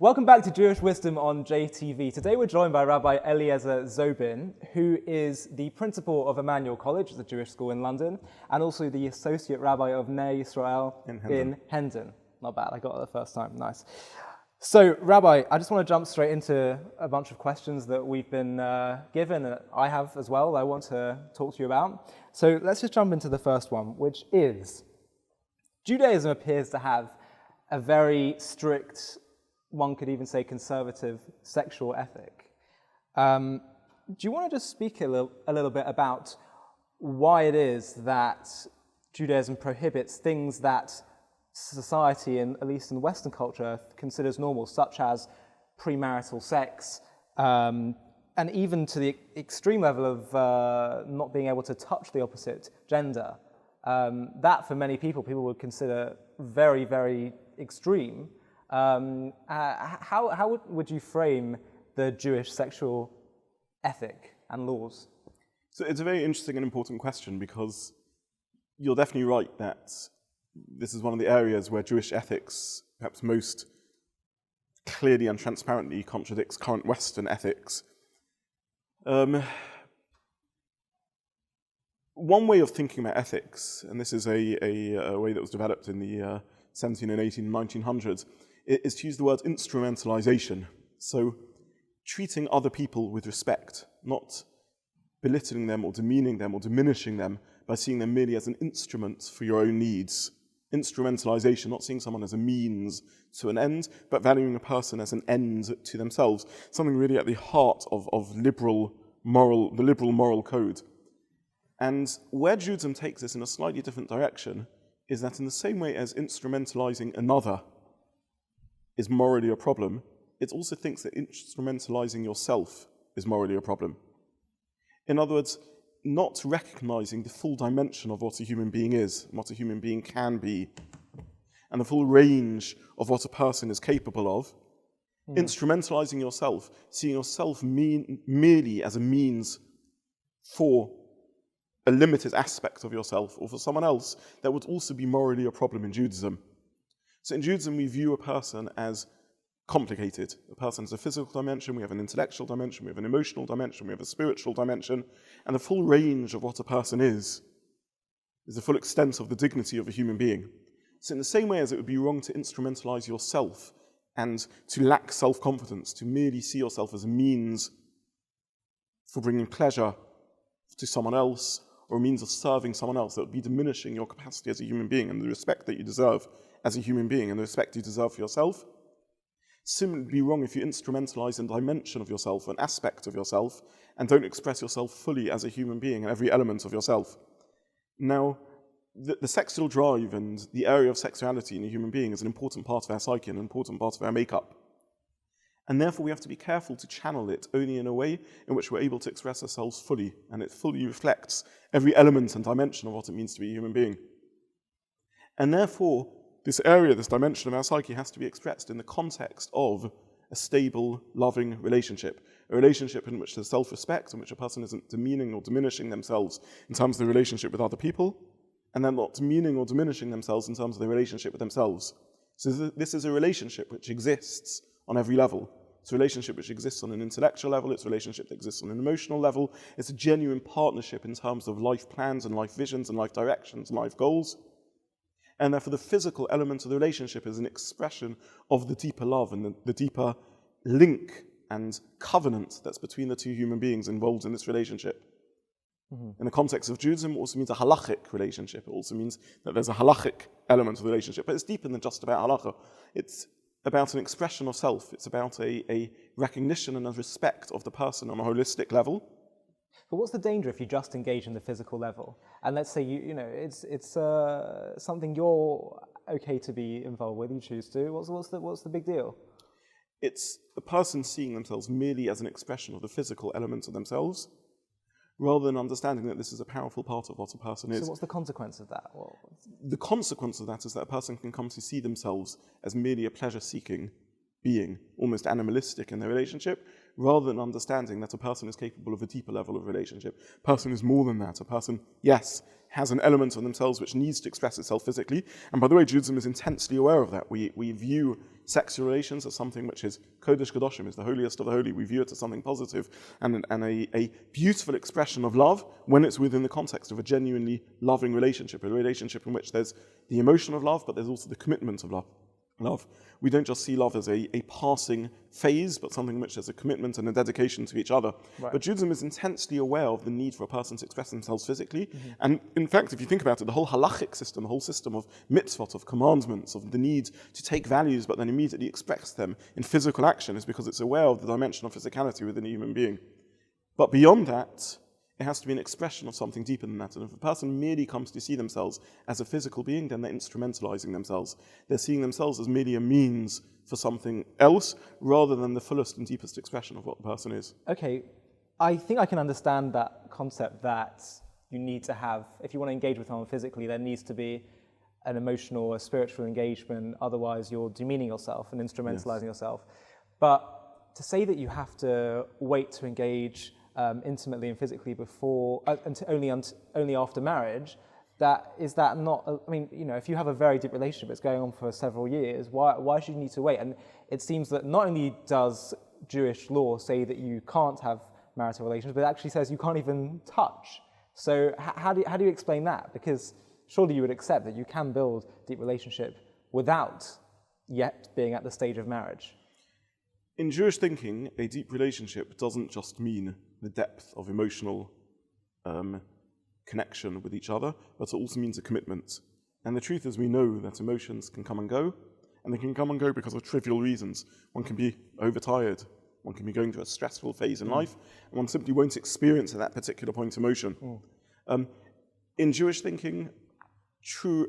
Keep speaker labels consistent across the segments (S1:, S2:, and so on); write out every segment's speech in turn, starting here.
S1: Welcome back to Jewish Wisdom on JTV. Today we're joined by Rabbi Eliezer Zobin, who is the principal of Emmanuel College, the Jewish school in London, and also the associate rabbi of Nei Yisrael in Hendon. Not bad, I got it the first time, nice. So, Rabbi, I just want to jump straight into a bunch of questions that we've been given, and I have as well, that I want to talk to you about. So let's just jump into the first one, which is, Judaism appears to have a very strict, one could even say conservative, sexual ethic. Do you want to just speak a little bit about why it is that Judaism prohibits things that society, at least in Western culture, considers normal, such as premarital sex, and even to the extreme level of not being able to touch the opposite gender? That, for many people would consider very, very extreme. How would you frame the Jewish sexual ethic and laws?
S2: So it's a very interesting and important question, because you're definitely right that this is one of the areas where Jewish ethics, perhaps most clearly and transparently, contradicts current Western ethics. One way of thinking about ethics, and this is a way that was developed in the 17 and 18 and 1900s, is to use the word instrumentalization. So treating other people with respect, not belittling them or demeaning them or diminishing them by seeing them merely as an instrument for your own needs. Instrumentalization, not seeing someone as a means to an end, but valuing a person as an end to themselves, something really at the heart of the liberal moral code. And where Judaism takes this in a slightly different direction is that in the same way as instrumentalizing another is morally a problem, it also thinks that instrumentalizing yourself is morally a problem. In other words, not recognizing the full dimension of what a human being is, what a human being can be, and the full range of what a person is capable of, instrumentalizing yourself, seeing yourself merely as a means for a limited aspect of yourself, or for someone else, that would also be morally a problem in Judaism. So in Judaism, we view a person as complicated. A person has a physical dimension, we have an intellectual dimension, we have an emotional dimension, we have a spiritual dimension, and the full range of what a person is the full extent of the dignity of a human being. So in the same way as it would be wrong to instrumentalize yourself and to lack self-confidence, to merely see yourself as a means for bringing pleasure to someone else, or a means of serving someone else, that would be diminishing your capacity as a human being and the respect that you deserve as a human being and the respect you deserve for yourself. Similarly, be wrong if you instrumentalize a dimension of yourself, an aspect of yourself, and don't express yourself fully as a human being in every element of yourself. Now, the sexual drive and the area of sexuality in a human being is an important part of our psyche, an important part of our makeup. And therefore we have to be careful to channel it only in a way in which we're able to express ourselves fully, and it fully reflects every element and dimension of what it means to be a human being. And therefore, this area, this dimension of our psyche has to be expressed in the context of a stable, loving relationship, a relationship in which there's self-respect, in which a person isn't demeaning or diminishing themselves in terms of the relationship with other people, and they're not demeaning or diminishing themselves in terms of the relationship with themselves. So this is a relationship which exists on every level. It's a relationship which exists on an intellectual level, it's a relationship that exists on an emotional level, it's a genuine partnership in terms of life plans and life visions and life directions and life goals. And therefore the physical element of the relationship is an expression of the deeper love and the deeper link and covenant that's between the two human beings involved in this relationship. In the context of Judaism, it also means a halachic relationship. It also means that there's a halachic element of the relationship, but it's deeper than just about halacha. It's about an expression of self. It's about a recognition and a respect of the person on a holistic level.
S1: But what's the danger if you just engage in the physical level? And let's say it's something you're okay to be involved with, you choose to. What's the big deal?
S2: It's a person seeing themselves merely as an expression of the physical elements of themselves, rather than understanding that this is a powerful part of what a person is.
S1: So what's the consequence of that?
S2: The consequence of that is that a person can come to see themselves as merely a pleasure-seeking being, almost animalistic in their relationship, rather than understanding that a person is capable of a deeper level of relationship. A person is more than that. A person, yes, has an element of themselves which needs to express itself physically. And by the way, Judaism is intensely aware of that. We view sexual relations as something which is Kodesh Kadoshim, is the holiest of the holy. We view it as something positive and a beautiful expression of love when it's within the context of a genuinely loving relationship, a relationship in which there's the emotion of love, but there's also the commitment of love. We don't just see love as a passing phase, but something in which there's a commitment and a dedication to each other.
S1: Right.
S2: But Judaism is intensely aware of the need for a person to express themselves physically. And in fact, if you think about it, the whole halachic system, the whole system of mitzvot, of commandments, of the need to take values but then immediately express them in physical action is because it's aware of the dimension of physicality within a human being. But beyond that, it has to be an expression of something deeper than that. And if a person merely comes to see themselves as a physical being, then they're instrumentalizing themselves. They're seeing themselves as merely a means for something else, rather than the fullest and deepest expression of what the person is.
S1: Okay, I think I can understand that concept that you need to have, if you want to engage with someone physically, there needs to be an emotional or spiritual engagement, otherwise you're demeaning yourself and instrumentalizing yourself. But to say that you have to wait to engage intimately and physically before, only after marriage, is that not? I mean, if you have a very deep relationship, it's going on for several years. Why should you need to wait? And it seems that not only does Jewish law say that you can't have marital relations, but it actually says you can't even touch. So how do you explain that? Because surely you would accept that you can build deep relationship without yet being at the stage of marriage.
S2: In Jewish thinking, a deep relationship doesn't just mean the depth of emotional connection with each other, but it also means a commitment. And the truth is, we know that emotions can come and go, and they can come and go because of trivial reasons. One can be overtired, one can be going through a stressful phase in life, and one simply won't experience at that particular point emotion. In Jewish thinking,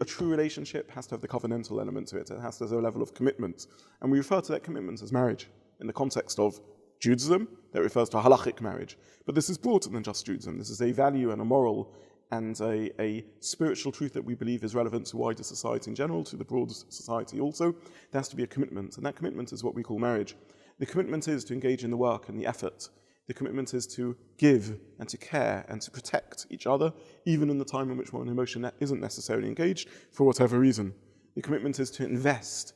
S2: a true relationship has to have the covenantal element to it. It has to have a level of commitment. And we refer to that commitment as marriage. In the context of Judaism, that refers to a halachic marriage. But this is broader than just Judaism. This is a value and a moral and a spiritual truth that we believe is relevant to wider society in general, to the broader society also. There has to be a commitment, and that commitment is what we call marriage. The commitment is to engage in the work and the effort. The commitment is to give and to care and to protect each other, even in the time in which one emotion isn't necessarily engaged, for whatever reason. The commitment is to invest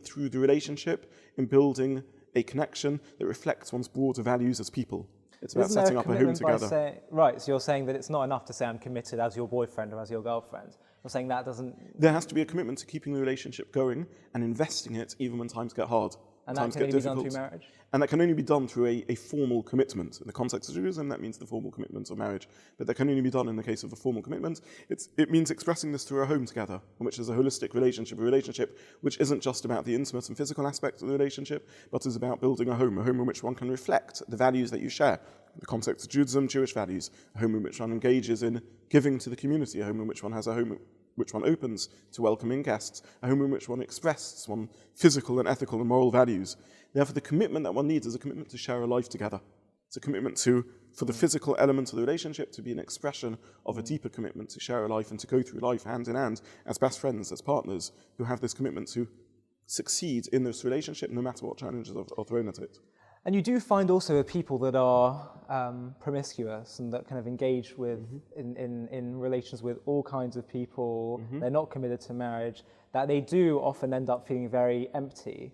S2: through the relationship, in building a connection that reflects one's broader values as people. It's about setting up a home together.
S1: Right, so you're saying that it's not enough to say I'm committed as your boyfriend or as your girlfriend. You're saying that doesn't...
S2: There has to be a commitment to keeping the relationship going and investing it even when times get hard.
S1: And that can only be done through marriage?
S2: And that can only be done through a formal commitment. In the context of Judaism, that means the formal commitment of marriage. But that can only be done in the case of a formal commitment. It means expressing this through a home together, in which there's a holistic relationship, a relationship which isn't just about the intimate and physical aspect of the relationship, but is about building a home in which one can reflect the values that you share. In the context of Judaism, Jewish values, a home in which one engages in giving to the community, a home in which one has a home which one opens to welcoming guests, a home in which one expresses one's physical and ethical and moral values. Therefore, the commitment that one needs is a commitment to share a life together. It's a commitment for the physical element of the relationship to be an expression of a deeper commitment to share a life and to go through life hand in hand as best friends, as partners who have this commitment to succeed in this relationship no matter what challenges are thrown at it.
S1: And you do find also people that are promiscuous and that kind of engage with in relations with all kinds of people. They're not committed to marriage, that they do often end up feeling very empty.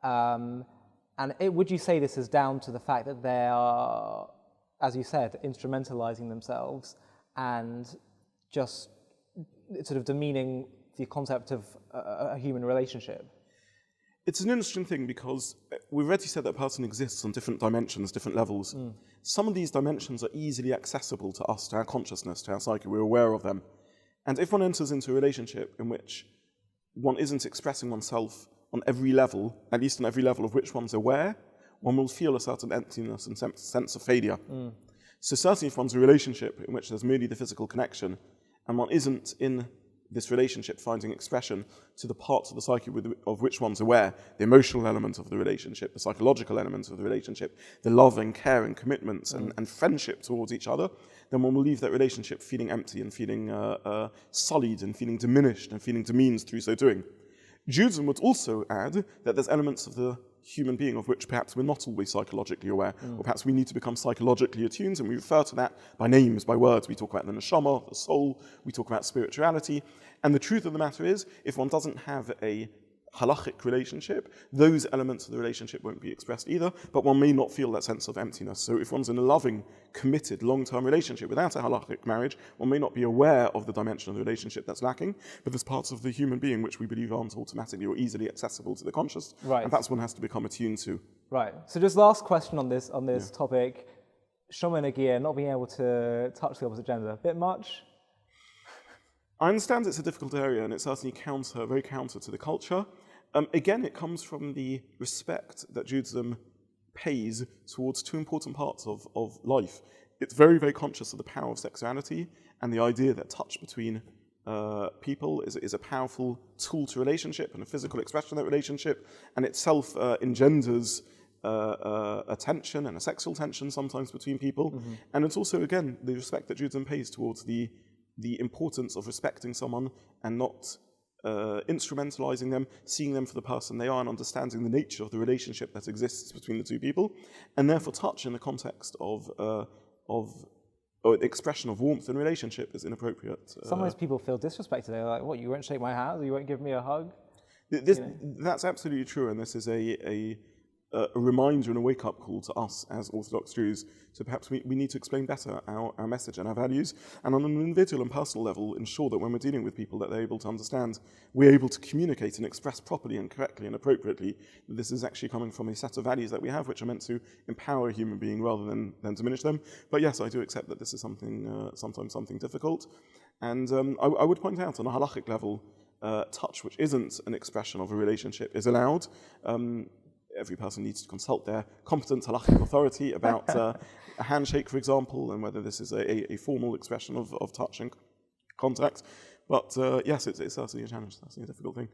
S1: Would you say this is down to the fact that they are, as you said, instrumentalizing themselves and just sort of demeaning the concept of a human relationship?
S2: It's an interesting thing because we've already said that a person exists on different dimensions, different levels. Some of these dimensions are easily accessible to us, to our consciousness, to our psyche. We're aware of them. And if one enters into a relationship in which one isn't expressing oneself on every level, at least on every level of which one's aware, one will feel a certain emptiness and sense of failure. So certainly if one's in a relationship in which there's merely the physical connection and one isn't in this relationship finding expression to the parts of the psyche of which one's aware, the emotional element of the relationship, the psychological element of the relationship, the love and care and commitment and friendship towards each other, then one will leave that relationship feeling empty and feeling sullied and feeling diminished and feeling demeaned through so doing. Judaism would also add that there's elements of the human being of which perhaps we're not always psychologically aware, or perhaps we need to become psychologically attuned, and we refer to that by names, by words. We talk about the neshama, the soul, we talk about spirituality, and the truth of the matter is, if one doesn't have a halachic relationship, those elements of the relationship won't be expressed either, but one may not feel that sense of emptiness. So if one's in a loving, committed, long-term relationship without a halachic marriage, one may not be aware of the dimension of the relationship that's lacking, but there's parts of the human being which we believe aren't automatically or easily accessible to the conscious, and that's one has to become attuned to.
S1: Right. So just last question on this topic. Shoma Nagia, not being able to touch the opposite gender, a bit much?
S2: I understand it's a difficult area, and it's certainly very counter to the culture. Again, it comes from the respect that Judaism pays towards two important parts of life. It's very, very conscious of the power of sexuality and the idea that touch between people is a powerful tool to relationship and a physical expression of that relationship, and itself engenders a tension and a sexual tension sometimes between people. Mm-hmm. And it's also, again, the respect that Judaism pays towards the importance of respecting someone and not instrumentalizing them, seeing them for the person they are, and understanding the nature of the relationship that exists between the two people. And therefore, touch in the context of the expression of warmth in relationship is inappropriate.
S1: Sometimes people feel disrespected. They're like, "What? You won't shake my hand, or you won't give me a hug?"
S2: That's absolutely true, and this is a reminder and a wake-up call to us as Orthodox Jews. So perhaps we need to explain better our message and our values, and on an individual and personal level, ensure that when we're dealing with people that they're able to understand, we're able to communicate and express properly and correctly and appropriately that this is actually coming from a set of values that we have, which are meant to empower a human being rather than diminish them. But yes, I do accept that this is sometimes something difficult. And I would point out on a halachic level, touch, which isn't an expression of a relationship, is allowed. Every person needs to consult their competent halachic authority about a handshake, for example, and whether this is a formal expression of touch and contact. But yes, it's certainly a challenge, certainly a difficult thing.